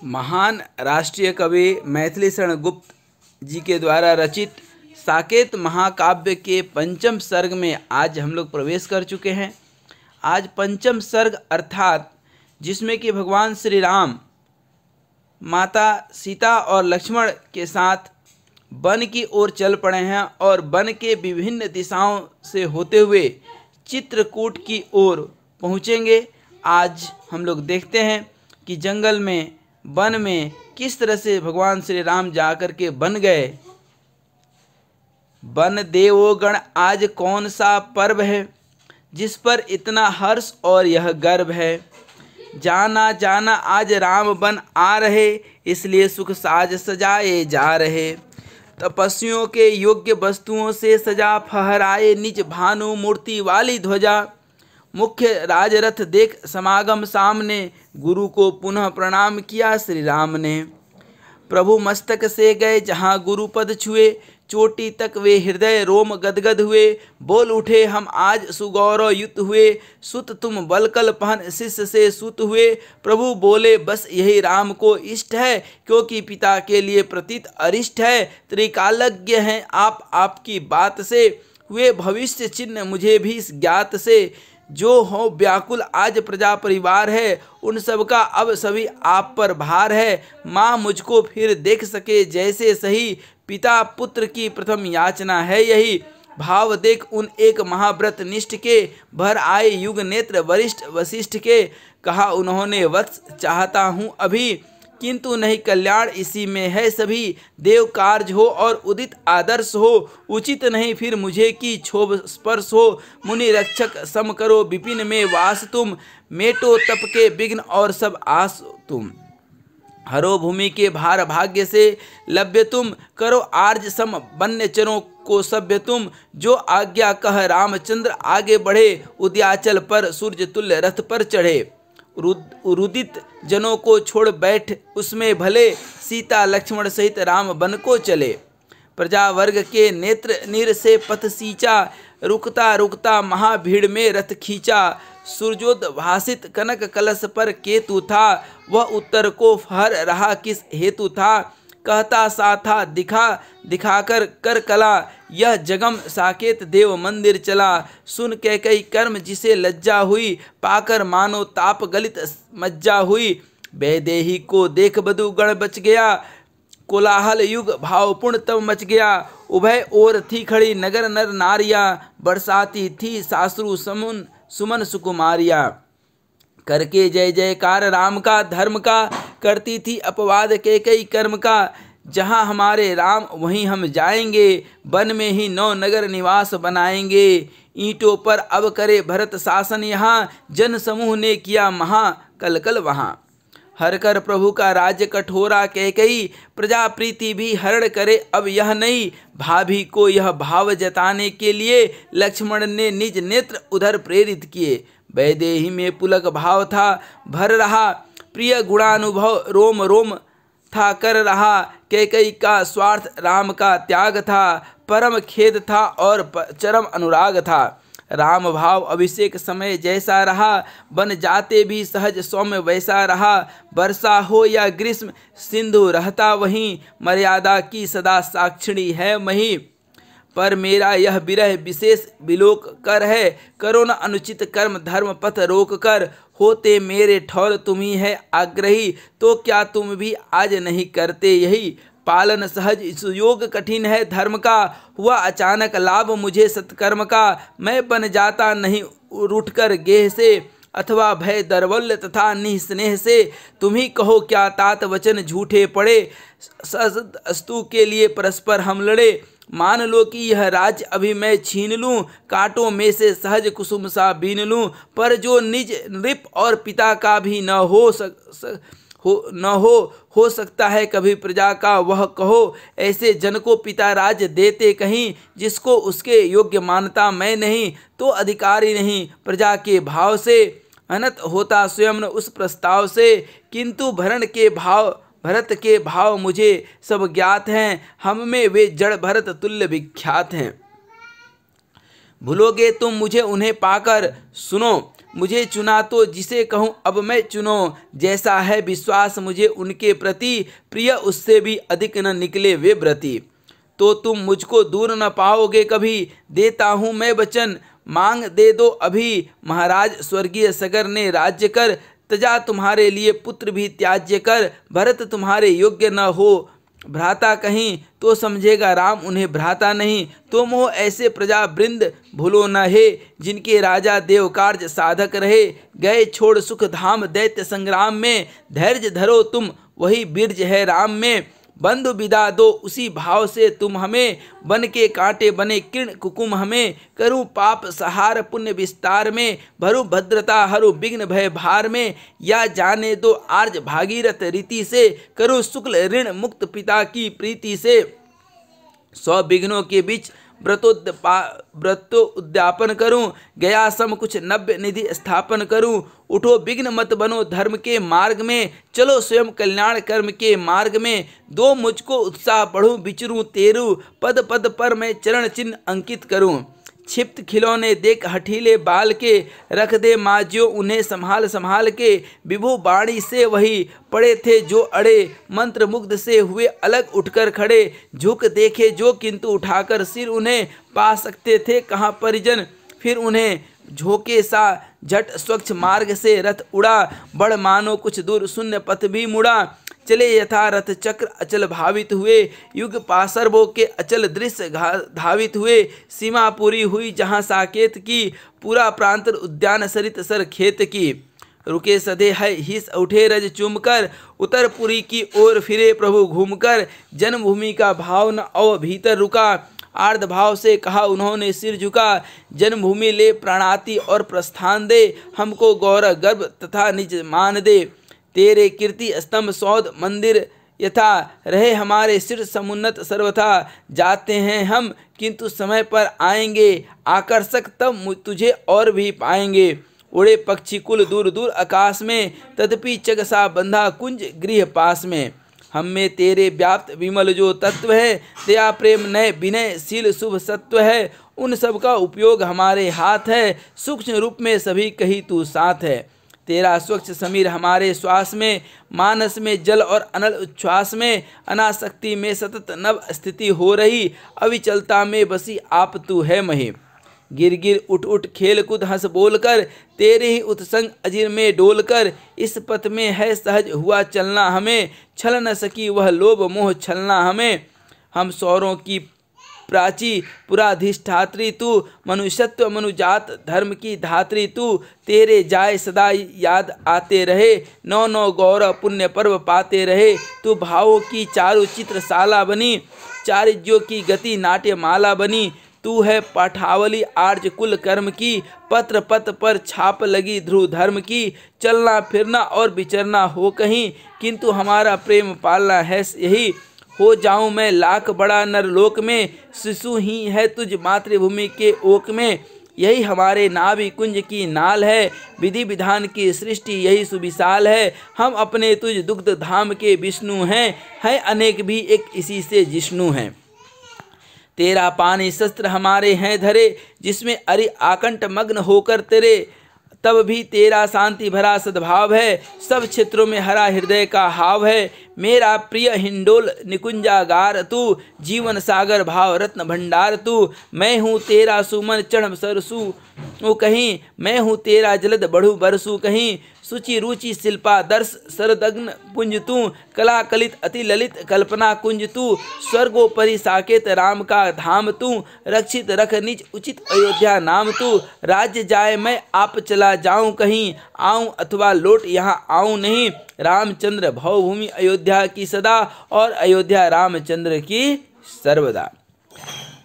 महान राष्ट्रीय कवि मैथिली शरण गुप्त जी के द्वारा रचित साकेत महाकाव्य के पंचम सर्ग में आज हम लोग प्रवेश कर चुके हैं। आज पंचम सर्ग अर्थात जिसमें कि भगवान श्री राम माता सीता और लक्ष्मण के साथ वन की ओर चल पड़े हैं और वन के विभिन्न दिशाओं से होते हुए चित्रकूट की ओर पहुँचेंगे। आज हम लोग देखते हैं कि जंगल में वन में किस तरह से भगवान श्री राम जाकर के बन गए। वन देवोगण आज कौन सा पर्व है जिस पर इतना हर्ष और यह गर्व है। जाना जाना आज राम वन आ रहे, इसलिए सुख साज सजाए जा रहे। तपस्वियों के योग्य वस्तुओं से सजा फहराए निज भानु मूर्ति वाली ध्वजा। मुख्य राजरथ देख समागम सामने, गुरु को पुनः प्रणाम किया श्री राम ने। प्रभु मस्तक से गए जहाँ गुरु पद छुए, चोटी तक वे हृदय रोम गदगद हुए। बोल उठे हम आज सुगौरव युत हुए, सुत तुम बलकल पहन शिष्य से सुत हुए। प्रभु बोले बस यही राम को इष्ट है, क्योंकि पिता के लिए प्रतीत अरिष्ट है। त्रिकालज्ञ हैं आप, आपकी बात से हुए भविष्य चिन्ह मुझे भी इस ज्ञात से। जो हो व्याकुल आज प्रजा परिवार है, उन सब का अब सभी आप पर भार है। माँ मुझको फिर देख सके जैसे सही, पिता पुत्र की प्रथम याचना है यही। भाव देख उन एक महाव्रत निष्ठ के, भर आए युग नेत्र वरिष्ठ वशिष्ठ के। कहा उन्होंने वत्स चाहता हूँ अभी, किंतु नहीं कल्याण इसी में है सभी। देव कार्य हो और उदित आदर्श हो, उचित नहीं फिर मुझे की क्षोभ स्पर्श हो। मुनि रक्षक सम करो विपिन में वास तुम, मेटो तप के विघ्न और सब आस तुम। हरो भूमि के भार भाग्य से लभ्य तुम, करो आर्ज सम वन्य चरों को सभ्य तुम। जो आज्ञा कह रामचंद्र आगे बढ़े, उद्याचल पर सूर्य तुल्य रथ पर चढ़े। रुदित जनों को छोड़ बैठ उसमें भले, सीता लक्ष्मण सहित राम वन को चले। प्रजा वर्ग के नेत्र नीर से पथ सींचा, रुकता रुकता महाभीड़ में रथ खींचा। सूर्योद्भासित कनक कलश पर केतु था, वह उत्तर को फहर रहा किस हेतु था। कहता सा था दिखाकर कर कला, यह जगम साकेत देव मंदिर चला। सुन के कई कर्म जिसे लज्जा हुई, पाकर मानो ताप गलित मज्जा हुई। वैदेही को देख बधु गण बच गया, कोलाहल युग भावपूर्ण तब मच गया। उभय ओर थी खड़ी नगर नर नारियां, बरसाती थी सासुरु सुमन सुकुमारियां। करके जय जयकार राम का धर्म का, करती थी अपवाद के कई कर्म का। जहाँ हमारे राम वहीं हम जाएंगे, वन में ही नौ नगर निवास बनाएंगे। ईंटों पर अब करे भरत शासन यहाँ, जन समूह ने किया महा कलकल वहाँ। हर कर प्रभु का राज्य कठोरा कैकई, प्रजा प्रीति भी हरण करे अब यह नहीं। भाभी को यह भाव जताने के लिए, लक्ष्मण ने निज नेत्र उधर प्रेरित किए। वैदेही में पुलक भाव था भर रहा, प्रिय गुणानुभव रोम रोम था कर रहा। कैकई का स्वार्थ राम का त्याग था, परम खेद था और चरम अनुराग था। राम भाव अभिषेक समय जैसा रहा, बन जाते भी सहज सौम्य वैसा रहा। वर्षा हो या ग्रीष्म सिंधु रहता वहीं, मर्यादा की सदा साक्षिणी है मही। पर मेरा यह विरह विशेष विलोक कर है, करो न अनुचित कर्म धर्म पथ रोक कर। होते मेरे ठौर तुम ही है आग्रही, तो क्या तुम भी आज नहीं करते यही। पालन सहज सुयोग कठिन है धर्म का, हुआ अचानक लाभ मुझे सत्कर्म का। मैं बन जाता नहीं उठकर गेह से, अथवा भय दरवल्य तथा निस्नेह से। तुम ही कहो क्या तात वचन झूठे पड़े, अस्तु के लिए परस्पर हम लड़े। मान लो कि यह राज्य अभी मैं छीन लूँ, कांटों में से सहज कुसुम सा बीन लूँ। पर जो निज नृप और पिता का भी न हो सकता है कभी प्रजा का वह कहो। ऐसे जन को पिता राज्य देते कहीं, जिसको उसके योग्य मानता मैं नहीं, तो अधिकारी नहीं प्रजा के भाव से। अनत होता स्वयं उस प्रस्ताव से, किंतु भरत के भाव मुझे सब ज्ञात हैं। हम में वे जड़ भरत तुल्य विख्यात हैं। भूलोगे तुम मुझे उन्हें पाकर, सुनो मुझे चुना तो जिसे कहूँ अब मैं चुनो, जैसा है विश्वास मुझे उनके प्रति, प्रिय उससे भी अधिक न निकले वे व्रती। तो तुम मुझको दूर न पाओगे कभी, देता हूँ मैं वचन, मांग दे दो अभी। महाराज स्वर्गीय सगर ने राज्य कर, तजा तुम्हारे लिए पुत्र भी त्याज्य कर। भरत तुम्हारे योग्य न हो भ्राता कहीं, तो समझेगा राम उन्हें भ्राता नहीं। तो मोह ऐसे प्रजा वृंद भूलो न हे, जिनके राजा देव कार्य साधक रहे। गए छोड़ सुख धाम दैत्य संग्राम में, धैर्य धरो तुम वही बिरज है राम में। बंधु विदा दो उसी भाव से तुम हमें, बन के कांटे बने किरण कुकुम हमें। करूं पाप सहार पुण्य विस्तार में, भरू भद्रता हरू विघ्न भय भार में। या जाने दो आर्ज भागीरथ रीति से, करूं शुक्ल ऋण मुक्त पिता की प्रीति से। 100 विघ्नों के बीच व्रतोद्यापन करूं, गया सम कुछ नव्य निधि स्थापन करूं। उठो विघ्न मत बनो धर्म के मार्ग में, चलो स्वयं कल्याण कर्म के मार्ग में। दो मुझको उत्साह बढ़ूं विचरूं तेरू, पद पद पर मैं चरण चिन्ह अंकित करूं। क्षिप्त खिलौने देख हठीले बाल के, रख दे माजियो उन्हें संभाल संभाल के। विभु बाणी से वही पड़े थे जो अड़े, मंत्र मुग्ध से हुए अलग उठकर खड़े। झुक देखे जो किंतु उठाकर सिर उन्हें, पा सकते थे कहाँ परिजन फिर उन्हें। झोंके सा झट स्वच्छ मार्ग से रथ उड़ा, बढ़ मानो कुछ दूर शून्य पथ भी मुड़ा। चले यथा रथ चक्र अचल भावित हुए, युग पासर्वों के अचल दृश्य धावित हुए। सीमा पूरी हुई जहाँ साकेत की, पूरा प्रांतर उद्यान सरित सर खेत की। रुके सधे है हिस उठे रज चूमकर, उत्तरपुरी की ओर फिरे प्रभु घूमकर। जन्मभूमि का भाव न अव भीतर रुका, आर्ध भाव से कहा उन्होंने सिर झुका। जन्मभूमि ले प्राणाति और प्रस्थान दे, हमको गौरव गर्भ तथा निज मान दे। तेरे कीर्ति स्तंभ सौध मंदिर यथा, रहे हमारे सिर समुन्नत सर्वथा। जाते हैं हम किंतु समय पर आएंगे, आकर्षक तब तुझे और भी पाएंगे। उड़े पक्षी कुल दूर दूर आकाश में, तदपि चगसा बंधा कुंज गृह पास में। हम में तेरे व्याप्त विमल जो तत्व है, दया प्रेम नय विनय शील शुभ सत्व है। उन सब का उपयोग हमारे हाथ है, सूक्ष्म रूप में सभी कही तू साथ है। तेरा स्वच्छ समीर हमारे श्वास में, मानस में जल और अनल उच्छ्वास में। अनासक्ति में सतत नव स्थिति हो रही, अविचलता में बसी आप तू है मही। गिर गिर उठ उठ खेल कूद हंस बोल कर, तेरे ही उत्संग अजीर में डोल कर। इस पथ में है सहज हुआ चलना हमें, छल न सकी वह लोभ मोह छलना हमें। हम सौरों की प्राची पुराधिष्ठात्री तू, मनुष्यत्व मनुजात धर्म की धात्री तू। तेरे जाय सदा याद आते रहे, नौ नौ गौरव पुण्य पर्व पाते रहे। तू भावों की चारु चित्रशाला बनी, चारिज्यों की गति नाट्यमाला बनी। तू है पाठावली आर्ज कुल कर्म की, पत्र पत पर छाप लगी ध्रुव धर्म की। चलना फिरना और विचरना हो कहीं, किंतु हमारा प्रेम पालना है यही। हो जाऊं मैं लाख बड़ा नरलोक में, शिशु ही है तुझ मातृभूमि के ओक में। यही हमारे नाभि कुंज की नाल है, विधि विधान की सृष्टि यही सुविशाल है। हम अपने तुझ दुग्ध धाम के विष्णु हैं अनेक भी एक इसी से जिष्णु हैं। तेरा पानी शस्त्र हमारे हैं धरे, जिसमें अरि आकंठ मग्न होकर तेरे। तब भी तेरा शांति भरा सद्भाव है, सब क्षेत्रों में हरा हृदय का हाव है। मेरा प्रिय हिंडोल निकुंजागार तू, जीवन सागर भाव रत्न भंडार तू। मैं हूँ तेरा सुमन चढ़ सरसू वो कहीं, मैं हूँ तेरा जलद बढ़ू बरसू कहीं। सुचि रुचि शिल्पा दर्श सरदग्न पुंज तू, कला कलित अति ललित कल्पना कुंज तू। स्वर्गोपरि साकेत राम का धाम तू, रक्षित रख निज उचित अयोध्या नाम तू। राज्य जाए मैं आप चला जाऊं कहीं, आऊं अथवा लौट यहाँ आऊं नहीं। रामचंद्र भवभूमि अयोध्या की सदा, और अयोध्या रामचंद्र की सर्वदा।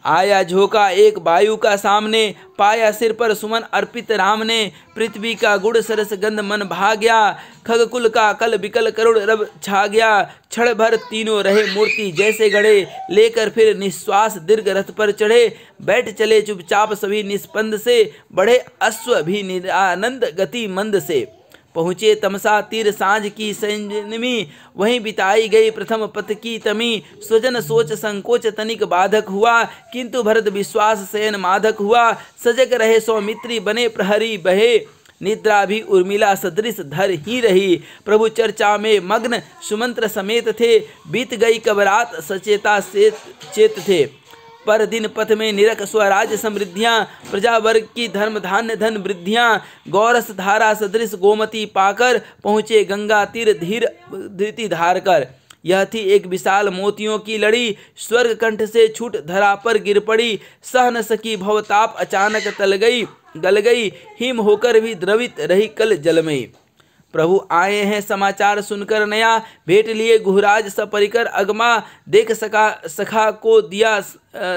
आया झोंका एक वायु का सामने, पाया सिर पर सुमन अर्पित राम ने। पृथ्वी का गुड़ सरस गंध मन भा गया, खगकुल का कल बिकल करुण रब छा गया। क्षण भर तीनों रहे मूर्ति जैसे गढ़े, लेकर फिर निश्वास दीर्घ रथ पर चढ़े। बैठ चले चुपचाप सभी निस्पंद से, बढ़े अश्व भी निरानंद गति मंद से। पहुँचे तमसा तीर सांझ की संजनमी, वहीं बिताई गई प्रथम पथ की तमी। स्वजन सोच संकोच तनिक बाधक हुआ, किंतु भरत विश्वास शयन माधक हुआ। सजग रहे सौमित्री बने प्रहरी बहे, निद्रा भी उर्मिला सदृश धर ही रही। प्रभु चर्चा में मग्न सुमंत्र समेत थे। बीत गई कब रात सचेता से चेत थे। पर दिन पथ में निरख स्वराज समृद्धियाँ, प्रजा वर्ग की धर्म धान्य धन वृद्धियाँ। गौरस धारा सदृश गोमती पाकर पहुँचे गंगा तीर धीर धृति धार कर। यह थी एक विशाल मोतियों की लड़ी, स्वर्ग कंठ से छूट धरा पर गिर पड़ी। सह न सकी भवताप अचानक गल गई, हिम होकर भी द्रवित रही कल जलमयी। प्रभु आए हैं समाचार सुनकर नया, भेंट लिए गुहराज सपरिकर अगमा। देख सखा को दिया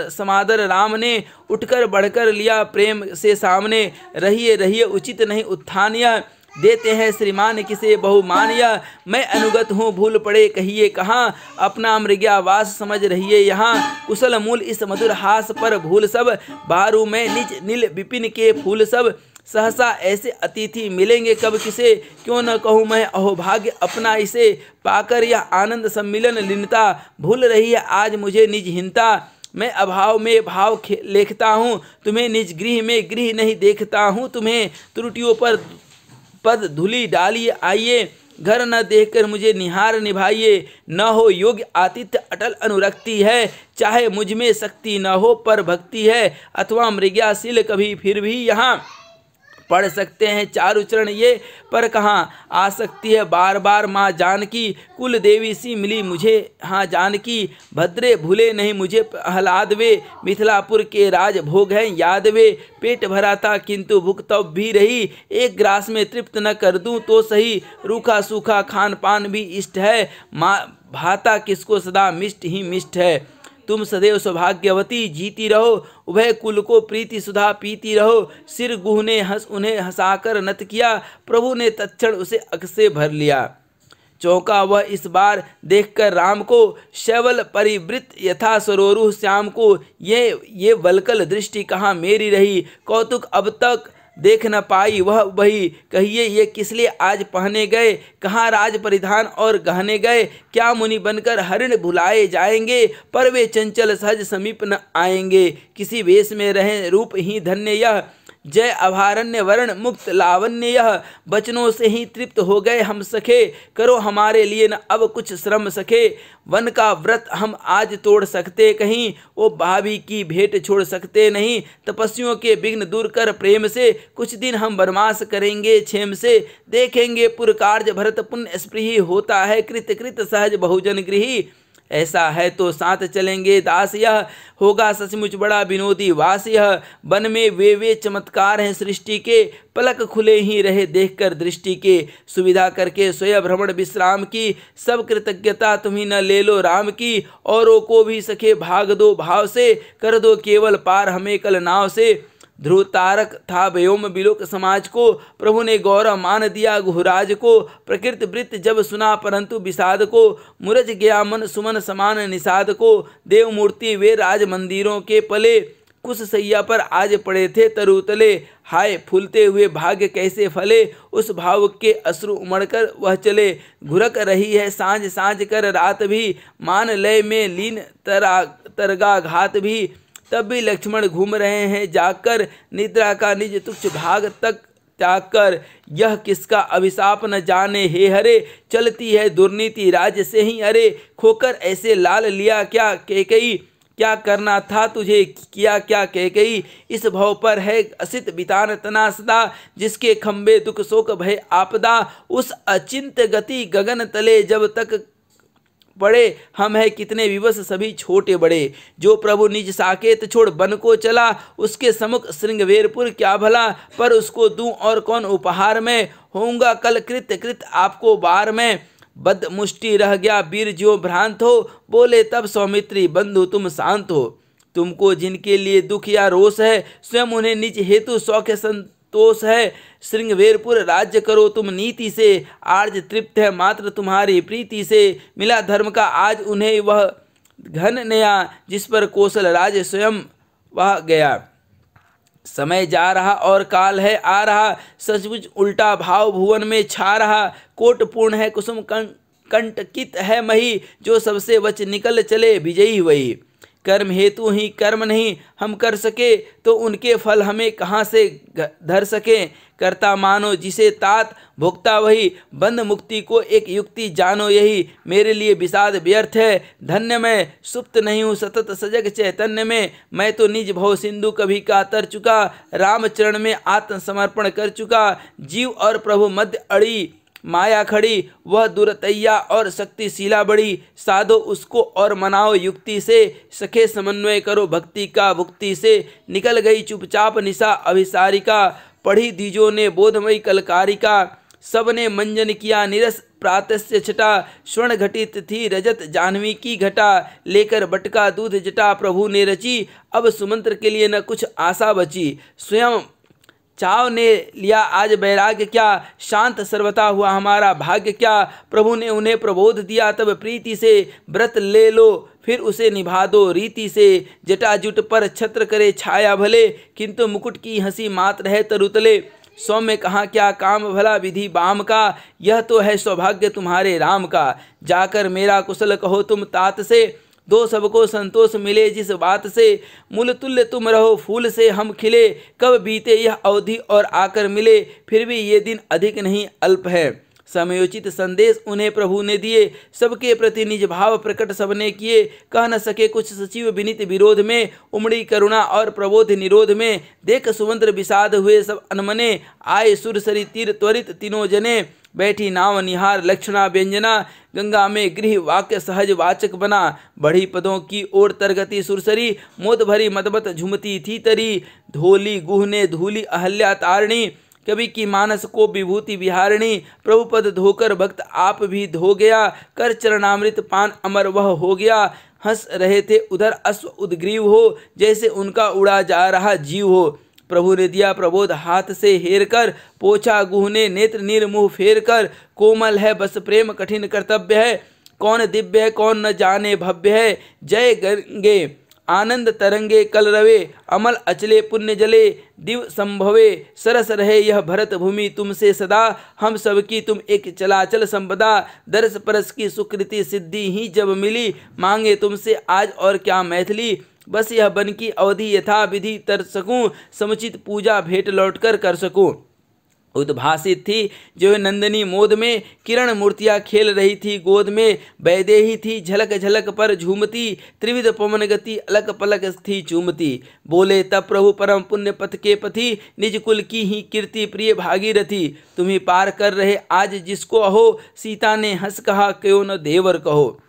समादर राम ने, उठकर बढ़कर लिया प्रेम से सामने। रहिए उचित नहीं उत्थान यह, देते हैं श्रीमान किसे बहुमान यह। मैं अनुगत हूँ भूल पड़े कहिए कहाँ, अपना मृग्यावास समझ रहिए यहाँ। कुशल मूल इस मधुर हास पर भूल सब, बारू में निज नील विपिन के फूल सब। सहसा ऐसे अतिथि मिलेंगे कब किसे, क्यों न कहूँ मैं अहोभाग्य अपना इसे। पाकर यह आनंद सम्मिलन लीनता, भूल रही है आज मुझे निज हिंता। मैं अभाव में भाव लेखता हूँ, तुम्हें निज गृह में गृह नहीं देखता हूँ। तुम्हें त्रुटियों पर पद धूलि डालिए आइए, घर न देखकर मुझे निहार निभाइए। न हो योग्य आतिथ्य अटल अनुरक्ति है, चाहे मुझ में शक्ति न हो पर भक्ति है। अथवा मृग्याशील कभी फिर भी यहाँ पढ़ सकते हैं चारु चरण ये, पर कहाँ आ सकती है बार बार माँ जानकी। कुल देवी सी मिली मुझे हाँ जानकी, भद्रे भूले नहीं मुझे प्रहलाद वे। मिथिलापुर के राज भोग हैं याद वे, पेट भरा था किंतु भूख तब भी रही। एक ग्रास में तृप्त न कर दूं तो सही, रूखा सूखा खान पान भी इष्ट है। माँ भाता किसको सदा मिष्ट ही मिष्ट है। तुम सदैव सौभाग्यवती जीती रहो, उभय कुल को प्रीति सुधा पीती रहो। सिर गुहने उन्हें हंसाकर नत किया, प्रभु ने तत्क्षण उसे अख से भर लिया। चौंका वह इस बार देखकर राम को, शैवल परिवृत यथा सरोरुह श्याम को। ये वलकल दृष्टि कहाँ मेरी रही, कौतुक अब तक देख न पाई वह वही। कहिए ये किसलिए आज पहने गए, कहाँ राज परिधान और गहने गए। क्या मुनि बनकर हरिण भुलाए जाएंगे, पर वे चंचल सहज समीप न आएंगे। किसी वेश में रहें रूप ही धन्य यह, जय अभारण्य वर्ण मुक्त लावण्य यह। बचनों से ही तृप्त हो गए हम सखे, करो हमारे लिए न अब कुछ श्रम सखे। वन का व्रत हम आज तोड़ सकते कहीं, वो भाभी की भेंट छोड़ सकते नहीं। तपस्वियों के विघ्न दूर कर प्रेम से, कुछ दिन हम वनवास करेंगे क्षेम से। देखेंगे पुर कार्य भरत पुण्य स्पृही, होता है कृत कृत सहज बहुजन गृही। ऐसा है तो साथ चलेंगे दास यह, होगा सचमुच बड़ा विनोदी वास यह। वन में वे चमत्कार हैं सृष्टि के, पलक खुले ही रहे देखकर दृष्टि के। सुविधा करके स्वयं भ्रमण विश्राम की, सब कृतज्ञता तुम्ही न ले लो राम की। औरों को भी सखे भाग दो भाव से, कर दो केवल पार हमें कल नाव से। ध्रुव तारक था व्योम बिलोक समाज को, प्रभु ने गौरव मान दिया गुहराज को। प्रकृति वृत्त जब सुना परंतु विषाद को, मुरझ गया मन सुमन समान निषाद को। देव मूर्ति वे राज मंदिरों के पले, कुश सैया पर आज पड़े थे तरुतले। हाय फूलते हुए भाग्य कैसे फले, उस भाव के अश्रु उमड़कर वह चले। घुरक रही है सांझ सांझ कर रात भी, मान लय में लीन तरगा घात भी। तब भी लक्ष्मण घूम रहे हैं जाकर, निद्रा का निज तुच्छ भाग तक त्याग कर। यह किसका अभिशाप न जाने हे हरे, चलती है दुर्नीति राज्य से ही अरे। खोकर ऐसे लाल लिया क्या कैकेयी, क्या करना था तुझे किया क्या कैकेयी। इस भव पर है असित बितान तना सदा, जिसके खंबे दुख शोक भय आपदा। उस अचिंत्य गति गगन तले जब तक बड़े, हम है कितने विवश सभी छोटे बड़े। जो प्रभु निज साकेत छोड़ बन को चला, उसके समुख श्रृंगवेरपुर क्या भला। पर उसको दूं और कौन उपहार में, होऊंगा कल कृत आपको बार में। बद मुष्टि रह गया वीर ज्यों भ्रांत हो, बोले तब सौमित्री बंधु तुम शांत हो। तुमको जिनके लिए दुख या रोष है, स्वयं उन्हें निज हेतु शौक संतोष है। श्रृंगवेरपुर राज्य करो तुम नीति से, आर्ज तृप्त है मात्र तुम्हारी प्रीति से। मिला धर्म का आज उन्हें वह घन नया, जिस पर कौशल राज स्वयं वह गया। समय जा रहा और काल है आ रहा, सचमुच उल्टा भाव भुवन में छा रहा। कोट पूर्ण है कुसुम कंटकित है मही, जो सबसे वच निकल चले विजयी वही। कर्म हेतु ही कर्म नहीं हम कर सके तो उनके फल हमें कहाँ से धर सके। कर्ता मानो जिसे तात, भोक्ता वही, बंध मुक्ति को एक युक्ति जानो यही। मेरे लिए विषाद व्यर्थ है, धन्य मैं सुप्त नहीं हूँ सतत सजग चैतन्य में। मैं तो निज भव सिंधु कभी का तर चुका, राम चरण में आत्मसमर्पण कर चुका। जीव और प्रभु मध्य अड़ी माया खड़ी, वह दुरतैया और शक्तिशीला बड़ी। साधो उसको और मनाओ युक्ति से, सखे समन्वय करो भक्ति का भुक्ति से। निकल गई चुपचाप निशा अभिसारिका, पढ़ी दीजों ने बोधमयी कलकारिका। सबने मंजन किया निरस प्रातस्य छटा, स्वर्ण घटित थी रजत जाह्नवी की घटा। लेकर बटका दूध जटा प्रभु ने रची, अब सुमंत्र के लिए न कुछ आशा बची। स्वयं चाव ने लिया आज वैराग्य क्या, शांत सर्वथा हुआ हमारा भाग्य क्या। प्रभु ने उन्हें प्रबोध दिया तब प्रीति से, व्रत ले लो फिर उसे निभा दो रीति से। जटाजुट पर छत्र करे छाया भले, किंतु मुकुट की हंसी मात्र है तरुतले। सौम्य कहाँ क्या काम भला विधि बाम का, यह तो है सौभाग्य तुम्हारे राम का। जाकर मेरा कुशल कहो तुम तात से, दो सबको संतोष मिले जिस बात से। मूल तुल्य तुम रहो फूल से हम खिले, कब बीते यह अवधि और आकर मिले। फिर भी ये दिन अधिक नहीं अल्प है। समयोचित संदेश उन्हें प्रभु ने दिए, सबके प्रति निज भाव प्रकट सबने किए। कह न सके कुछ सचिव विनीत विरोध में, उमड़ी करुणा और प्रबोध निरोध में। देख सुमंत्र विषाद हुए सब अनमने, आए सुरसरी तीर त्वरित तीनों जने। बैठी नाव निहार लक्षणा व्यंजना, गंगा में गृह वाक्य सहज वाचक बना। बढ़ी पदों की ओर तरगति सुरसरी, मोद भरी मदमत झुमती थी तरी। धोली गुहने धूली अहल्या तारणी, कवि की मानस को विभूति विहारिणी। प्रभु पद धोकर भक्त आप भी धो गया, कर चरणामृत पान अमर वह हो गया। हंस रहे थे उधर अश्व उद्ग्रीव हो, जैसे उनका उड़ा जा रहा जीव हो। प्रभु ने दिया प्रबोध हाथ से हेर कर, पोछा गुहने नेत्र नीर मुँह फेर कर। कोमल है बस प्रेम कठिन कर्तव्य है, कौन दिव्य है कौन न जाने भव्य है। जय गंगे आनंद तरंगे कल रवे, अमल अचले पुण्य जले दिव संभवे। सरस रहे यह भरत भूमि तुमसे सदा, हम सबकी तुम एक चलाचल संपदा। दरस परस की सुकृति सिद्धि ही जब मिली, मांगे तुमसे आज और क्या मैथिली। बस यह बन की अवधि यथा विधि तर सकूं, समुचित पूजा भेंट लौटकर कर सकूं। उद्भासित थी जो नंदनी मोद में, किरण मूर्तियाँ खेल रही थी गोद में। वैदेही थी झलक झलक पर झूमती, त्रिविध पवन गति अलक पलक थी चूमती। बोले तब प्रभु परम पुण्य पथ के पथी, निज कुल की ही कीर्ति प्रिय भागीरथी। तुम्हें पार कर रहे आज जिसको अहो, सीता ने हंस कहा क्यों न देवर कहो।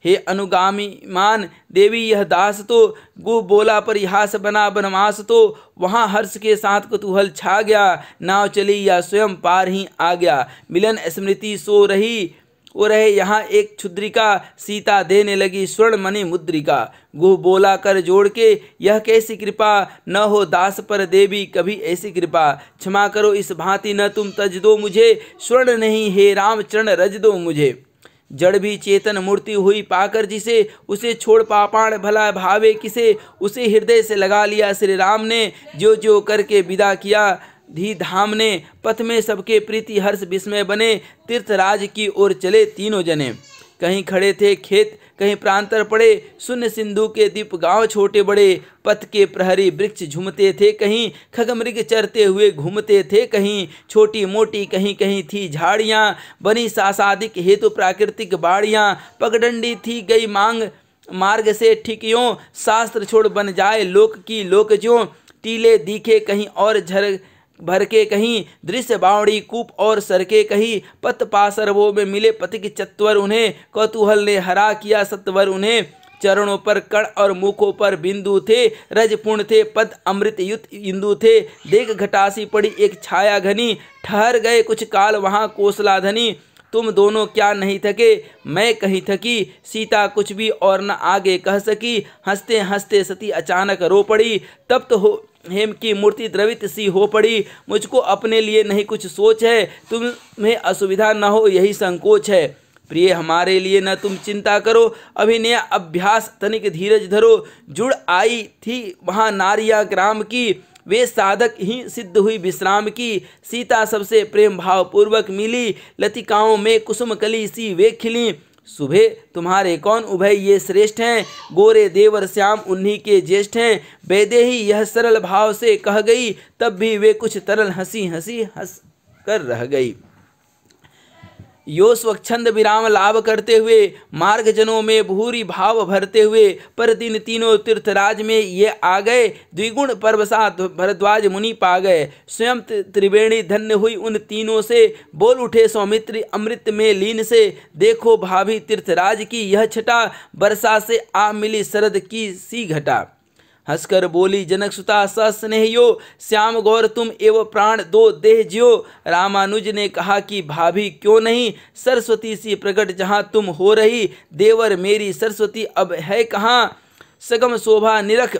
हे अनुगामी मान देवी यह दास तो, गुह बोला परिहास बना बनवास तो। वहाँ हर्ष के साथ कुतूहल छा गया, नाव चली या स्वयं पार ही आ गया। मिलन स्मृति सो रही वो रहे यहाँ एक क्षुद्रिका, सीता देने लगी स्वर्ण मणि मुद्रिका। गुह बोला कर जोड़ के यह कैसी कृपा, न हो दास पर देवी कभी ऐसी कृपा। क्षमा करो इस भांति न तुम तज दो मुझे, स्वर्ण नहीं हे राम चरण रज दो मुझे। जड़ भी चेतन मूर्ति हुई पाकर जिसे, उसे छोड़ पापाण भला भावे किसे। उसे हृदय से लगा लिया श्री राम ने, जो जो करके विदा किया धी धाम ने। पथ में सबके प्रीति हर्ष विस्मय बने, तीर्थराज की ओर चले तीनों जने। कहीं खड़े थे खेत कहीं प्रांतर पड़े, शून्य सिंधु के दीप गांव छोटे बड़े। पथ के प्रहरी वृक्ष झूमते थे कहीं, खगमृग चरते हुए घूमते थे कहीं। छोटी मोटी कहीं कहीं थी झाड़ियाँ, बनी सासादिक हेतु प्राकृतिक बाड़ियाँ। पगडंडी थी गई मांग मार्ग से ठिकियों, शास्त्र छोड़ बन जाए लोक की लोक ज्यों। टीले दिखे कहीं और झर भर के कहीं, दृश्य बावड़ी कूप और सरके कहीं। पत पासरवों में मिले पथिक चत्वर उन्हें, कौतूहल ने हरा किया सत्वर उन्हें। चरणों पर कण और मुखों पर बिंदु थे, रजपूर्ण थे पद अमृत युत इंदु थे। देख घटासी पड़ी एक छाया घनी, ठहर गए कुछ काल वहाँ कोसलाधनी। तुम दोनों क्या नहीं थके मैं कहीं थकी, सीता कुछ भी और न आगे कह सकी। हंसते हंसते सती अचानक रो पड़ी, तब तो हो हेम की मूर्ति द्रवित सी हो पड़ी। मुझको अपने लिए नहीं कुछ सोच है, तुम्हें असुविधा न हो यही संकोच है। प्रिय हमारे लिए न तुम चिंता करो, अभिनय अभ्यास तनिक धीरज धरो। जुड़ आई थी वहाँ नारियाँ ग्राम की, वे साधक ही सिद्ध हुई विश्राम की। सीता सबसे प्रेम भाव पूर्वक मिली, लतिकाओं में कुसुम कली सी वे खिली। सुबह तुम्हारे कौन उभय ये श्रेष्ठ हैं, गोरे देवर श्याम उन्हीं के ज्येष्ठ हैं। वैदेही यह सरल भाव से कह गई, तब भी वे कुछ तरल हंसी हंसी हंस कर रह गई। यो स्वच्छंद विराम लाभ करते हुए, मार्ग जनों में भूरी भाव भरते हुए, पर दिन तीनों तीर्थराज में ये आ गए। द्विगुण पर्वसात भरद्वाज मुनि पा गए, स्वयं त्रिवेणी धन्य हुई उन तीनों से। बोल उठे सौमित्री अमृत में लीन से, देखो भाभी तीर्थराज की यह छटा, वर्षा से आ मिली शरद की सी घटा। हंसकर बोली जनक सुता सस्नेहियो, श्याम गौर तुम एवं प्राण दो देह ज्यो। रामानुज ने कहा कि भाभी क्यों नहीं, सरस्वती सी प्रकट जहाँ तुम हो रही। देवर मेरी सरस्वती अब है कहाँ, सगम शोभा निरख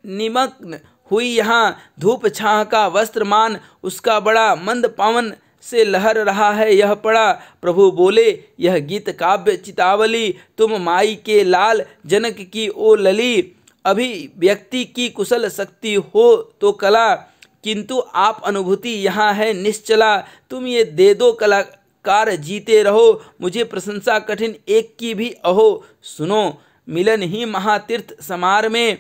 निमग्न हुई यहाँ। धूप छाह का वस्त्र मान, उसका बड़ा मंद पवन से लहर रहा है यह पड़ा। प्रभु बोले यह गीत काव्य चितावली, तुम माई के लाल जनक की ओ लली। अभिव्यक्ति की कुशल शक्ति हो तो कला, किंतु आप अनुभूति यहाँ है निश्चला। तुम ये दे दो कलाकार जीते रहो, मुझे प्रशंसा कठिन एक की भी अहो। सुनो मिलन ही महातीर्थ समार में,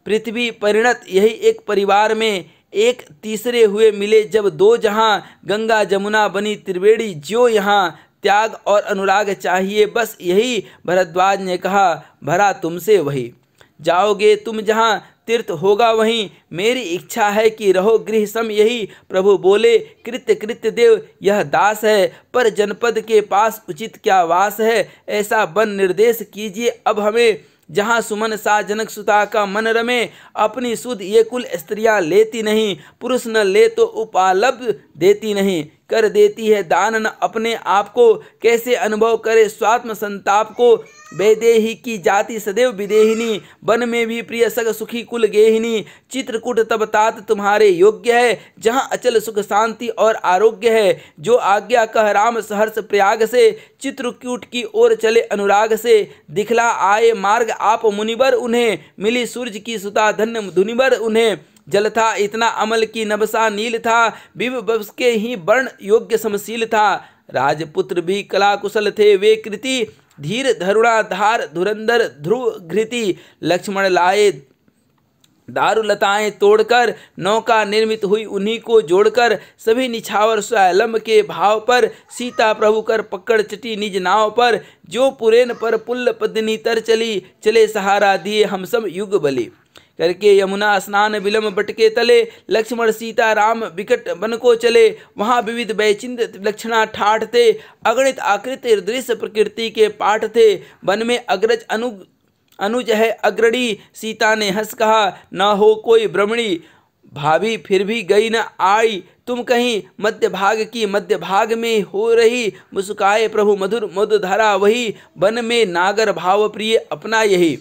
पृथ्वी परिणत यही एक परिवार में। एक तीसरे हुए मिले जब दो जहां, गंगा जमुना बनी त्रिवेणी ज्यो यहाँ। त्याग और अनुराग चाहिए बस यही, भरद्वाज ने कहा भरा तुमसे वही। जाओगे तुम जहाँ, तीर्थ होगा वहीं, मेरी इच्छा है कि रहो गृह सम यही। प्रभु बोले कृत्य कृत्य देव यह दास है, पर जनपद के पास उचित क्या वास है। ऐसा वन निर्देश कीजिए अब हमें, जहाँ सुमन सा जनक सुता का मन रमे। अपनी सुध ये कुल स्त्रियां लेती नहीं, पुरुष न ले तो उपालब्ध देती नहीं। कर देती है दान न अपने आप को, कैसे अनुभव करे स्वात्म संताप को। वैदेही की जाति सदैव विदेहिनी, वन में भी प्रिय सग सुखी कुल गेहिनी। चित्रकूट तब तात तुम्हारे योग्य है, जहाँ अचल सुख शांति और आरोग्य है। जो आज्ञा कह राम सहर्ष प्रयाग से, चित्रकूट की ओर चले अनुराग से। दिखला आए मार्ग आप मुनिवर उन्हें, मिली सूरज की सुता धन्य धुनिवर उन्हें। जल था इतना अमल की नभसा नील था, विव बस के ही वर्ण योग्य समशील था। राजपुत्र भी कला कुशल थे वे कृति, धीर धरुणाधार धुरंधर ध्रुव घृति। लक्ष्मण लाए दारुलताएं तोड़कर, नौका निर्मित हुई उन्हीं को जोड़कर। सभी निछावर स्वयं के भाव पर, सीता प्रभु कर पकड़ चटी निज नाव पर। जो पुरेन पर पुल्ल पद्मिनी तर चली, चले सहारा दिए हम सब युग बलि। करके यमुना स्नान विलम बटके तले, लक्ष्मण सीता राम विकट वन को चले। वहाँ विविध वैचिंत लक्षणा ठाठ थे, अगणित आकृति दृश्य प्रकृति के पाठ थे। वन में अग्रज अनुज है अग्रणी, सीता ने हंस कहा न हो कोई भ्रमणी। भाभी फिर भी गई न आई, तुम कहीं मध्य भाग की मध्य भाग में हो रही। मुस्काए प्रभु मधुर मधु धारा वही, वन में नागर भाव प्रिय अपना यही।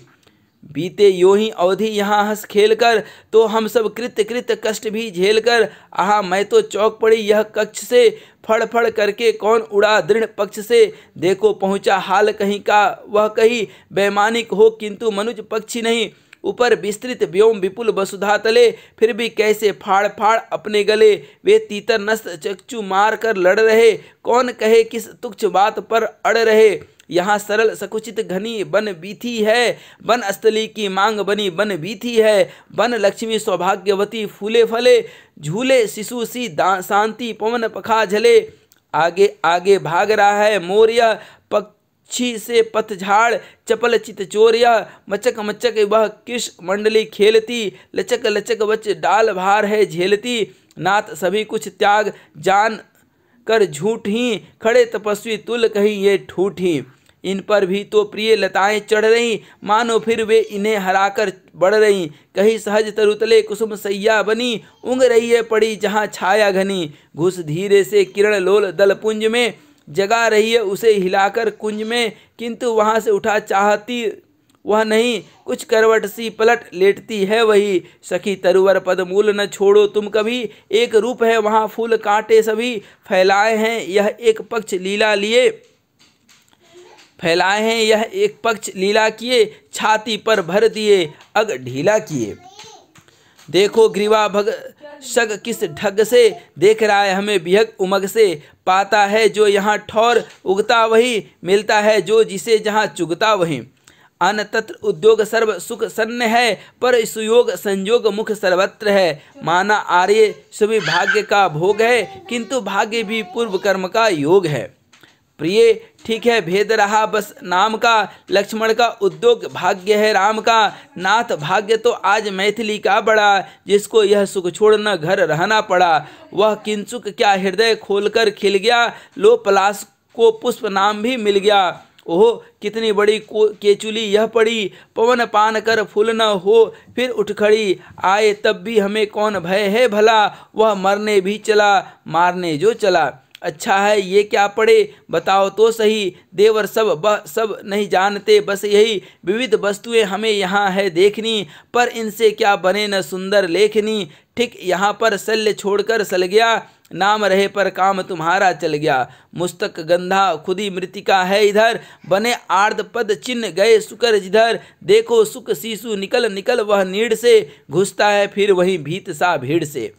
बीते यो ही अवधि यहाँ हंस खेल कर, तो हम सब कृत्य कृत्य कष्ट भी झेल कर। आहा मैं तो चौक पड़ी यह कक्ष से, फड़ फड़ करके कौन उड़ा दृढ़ पक्ष से। देखो पहुँचा हाल कहीं का वह कही, बेमानिक हो किंतु मनुज पक्षी नहीं। ऊपर विस्तृत व्योम विपुल वसुधा तले, फिर भी कैसे फाड़ फाड़ अपने गले। वे तीतर नस्त चक्षु मार कर लड़ रहे, कौन कहे किस तुच्छ बात पर अड़ रहे। यहाँ सरल सकुचित घनी बन बीथी है, वन स्थली की मांग बनी बन बीथी है। वन लक्ष्मी सौभाग्यवती फूले फले, झूले शिशु सी शांति पवन पखा झले। आगे आगे भाग रहा है मोरिया, पक्षी से पतझाड़ चपल चित चोरिया। मचक मचक वह किश मंडली खेलती, लचक लचक बच डाल भार है झेलती। नाथ सभी कुछ त्याग जान कर झूठ ही, खड़े तपस्वी तुल कहीं ये ठूठ ही। इन पर भी तो प्रिय लताएं चढ़ रही, मानो फिर वे इन्हें हराकर बढ़ रही। कहीं सहज तरुतले कुसुम सैया बनी, उंग रही है पड़ी जहाँ छाया घनी। घुस धीरे से किरण लोल दल पुंज में, जगा रही है उसे हिलाकर कुंज में। किंतु वहाँ से उठा चाहती वह नहीं, कुछ करवट सी पलट लेटती है वही। सखी तरुवर पद मूल न छोड़ो तुम कभी, एक रूप है वहाँ फूल कांटे सभी। फैलाए हैं यह एक पक्ष लीला लिए, फैलाए हैं यह एक पक्ष लीला किए। छाती पर भर दिए अग ढीला किए। देखो ग्रीवा भग शग किस ढंग से देख रहा है हमें विहग उमग से। पाता है जो यहाँ ठौर उगता वही, मिलता है जो जिसे जहाँ चुगता वही। अन्न तत्र उद्योग सर्व सुख सन्न है, पर सुयोग संयोग मुख सर्वत्र है। माना आर्य सभी भाग्य का भोग है, किंतु भाग्य भी पूर्व कर्म का योग है। प्रिय ठीक है भेद रहा बस नाम का, लक्ष्मण का उद्योग भाग्य है राम का। नाथ भाग्य तो आज मैथिली का बड़ा, जिसको यह सुख छोड़ न घर रहना पड़ा। वह किंचुक क्या हृदय खोलकर खिल गया, लो पलाश को पुष्प नाम भी मिल गया। ओह कितनी बड़ी केचुली यह पड़ी, पवन पान कर फूल न हो फिर उठ खड़ी। आए तब भी हमें कौन भय है भला, वह मरने भी चला मारने जो चला। अच्छा है ये क्या पड़े बताओ तो सही, देवर सब नहीं जानते बस यही। विविध वस्तुएं हमें यहाँ है देखनी, पर इनसे क्या बने न सुंदर लेखनी। ठीक यहाँ पर शल्य छोड़कर सल गया, नाम रहे पर काम तुम्हारा चल गया। मुस्तक गंधा खुदी मृतिका है इधर, बने आर्द पद चिन्ह गए सुकर जिधर। देखो सुख शिशु निकल निकल वह नीड़ से, घुसता है फिर वही भीत सा भीड़ से।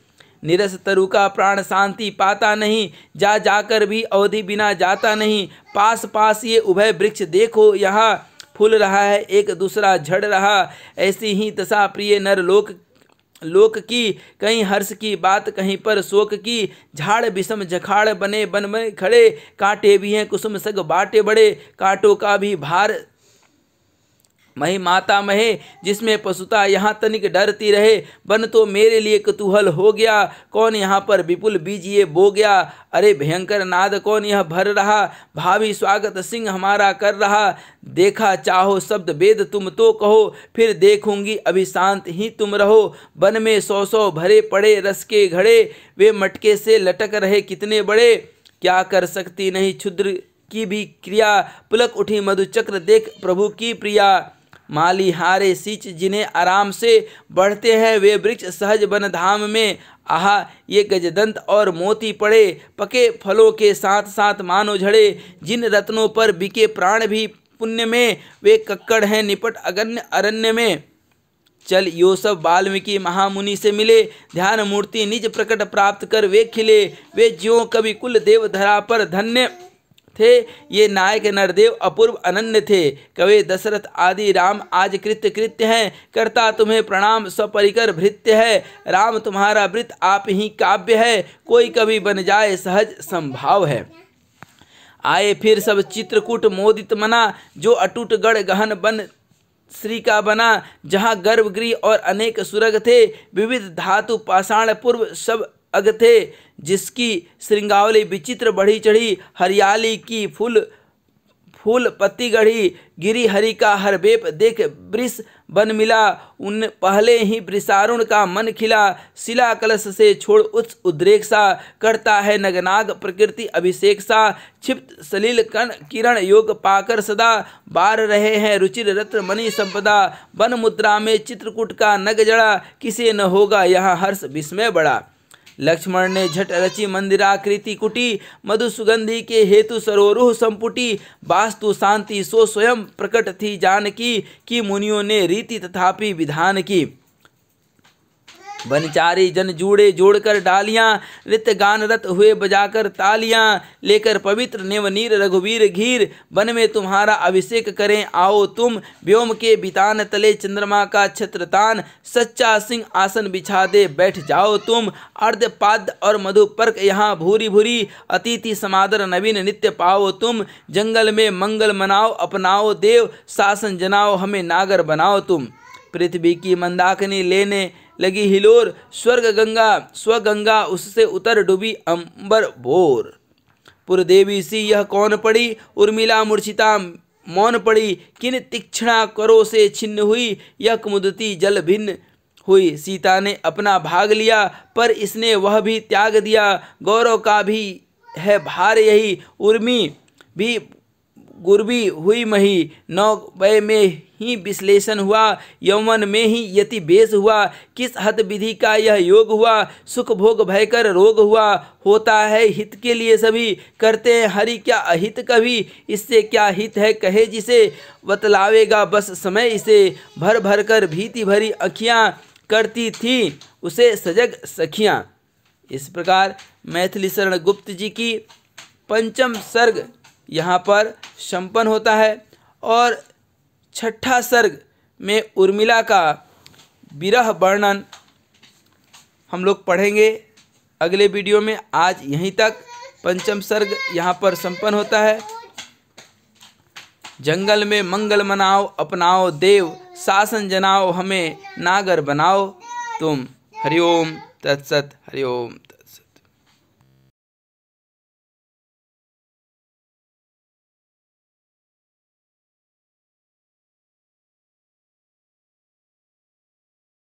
निरस तरु का प्राण शांति पाता नहीं, जा जाकर भी अवधि बिना जाता नहीं। पास पास ये उभय वृक्ष देखो यहाँ, फूल रहा है एक दूसरा झड़ रहा। ऐसी ही दशा प्रिय नर लोक की, कहीं हर्ष की बात कहीं पर शोक की। झाड़ विषम झखाड़ बने बन में खड़े, कांटे भी हैं कुसुम सग बाटे बड़े। कांटों का भी भार मही माता महे, जिसमें पशुता यहाँ तनिक डरती रहे। बन तो मेरे लिए कुतूहल हो गया, कौन यहाँ पर विपुल बीज ये बो गया। अरे भयंकर नाद कौन यह भर रहा, भावी स्वागत सिंह हमारा कर रहा। देखा चाहो शब्द वेद तुम तो कहो, फिर देखूंगी अभी शांत ही तुम रहो। वन में 100 भरे पड़े रस के घड़े, वे मटके से लटक रहे कितने बड़े। क्या कर सकती नहीं क्षुद्र की भी क्रिया, पुलक उठी मधुचक्र देख प्रभु की प्रिया। माली हारे सींच जिन्हें आराम से बढ़ते हैं, वे वृक्ष सहज वन धाम में। आहा ये गजदंत और मोती पड़े, पके फलों के साथ साथ मानो झड़े। जिन रत्नों पर बिके प्राण भी पुण्य में, वे कक्कड़ हैं निपट अगण्य अरण्य में। चल यो सब वाल्मीकि महामुनि से मिले, ध्यान मूर्ति निज प्रकट प्राप्त कर वे खिले। वे ज्यों कवि कुल देव धरा पर धन्य थे, ये नायक नरदेव अपूर्व अनन्य थे। कवे दशरथ आदि राम आज कृत्य कृत्य हैं, करता तुम्हें प्रणाम सपरिकर भृत्य है। राम तुम्हारा वृत्त आप ही काव्य है, कोई कवि बन जाए सहज संभाव है। आए फिर सब चित्रकूट मोदित मना, जो अटूट गढ़ गहन बन श्री का बना। जहाँ गर्भगृह और अनेक सुरग थे, विविध धातु पाषाण पूर्व सब अग थे। जिसकी श्रृंगावली विचित्र बढ़ी चढ़ी, हरियाली की फूल पत्ती गढ़ी। गिरी हरि का हर बेप देख वृष बन मिला, उन पहले ही वृषारुण का मन खिला। शिला कलश से छोड़ उच्च उद्रेक सा, करता है नगनाग प्रकृति अभिषेक सा। क्षिप्त सलील कण किरण योग पाकर सदा, बार रहे हैं रुचिर रत्न मणि संपदा। वन मुद्रा में चित्रकूट का नग जड़ा, किसे न होगा यहाँ हर्ष विस्मय बड़ा। लक्ष्मण ने झट रची मंदिराकृति कुटी, मधु सुगंधि के हेतु सरोरुह संपुटी। वास्तु शांति सो स्वयं प्रकट थी जानकी, कि मुनियों ने रीति तथापि विधान की। वनचारी जन जूड़े जोड़कर डालियां, नृत्य गानरत हुए बजाकर तालियां। लेकर पवित्र नेवनीर रघुवीर घीर, वन में तुम्हारा अभिषेक करें आओ तुम। व्योम के बितान तले चंद्रमा का छत्रतान, सच्चा सिंह आसन बिछा दे बैठ जाओ तुम। अर्धपाद और मधुपर्क यहाँ भूरी भूरी, अतिथि समादर नवीन नित्य पाओ तुम। जंगल में मंगल मनाओ अपनाओ देव, शासन जनाओ हमें नागर बनाओ तुम। पृथ्वी की मंदाकिनी लेने लगी हिलोर, स्वगंगा उससे उतर डूबी अंबर भोर। पुरदेवी सी यह कौन पड़ी, उर्मिला मूर्छिता मौन पड़ी। किन तीक्ष्णा करो से छिन्न हुई, यह कुमुदती जल भिन्न हुई। सीता ने अपना भाग लिया, पर इसने वह भी त्याग दिया। गौरव का भी है भार यही, उर्मी भी गुरबी हुई मही। नौ में ही विश्लेषण हुआ, यौवन में ही यति बेस हुआ। किस हद विधि का यह योग हुआ, सुख भोग भयकर रोग हुआ। होता है हित के लिए सभी, करते हैं हरि क्या अहित कभी। इससे क्या हित है कहे जिसे, बतलावेगा बस समय इसे। भर भर कर भीति भरी अखियाँ, करती थी उसे सजग सखियाँ। इस प्रकार मैथिली शरण गुप्त जी की पंचम सर्ग यहाँ पर संपन्न होता है और छठा सर्ग में उर्मिला का विरह वर्णन हम लोग पढ़ेंगे अगले वीडियो में। आज यहीं तक पंचम सर्ग यहाँ पर संपन्न होता है। जंगल में मंगल मनाओ अपनाओ देव, शासन जनाओ हमें नागर बनाओ तुम। हरिओम तत्सत। हरिओम।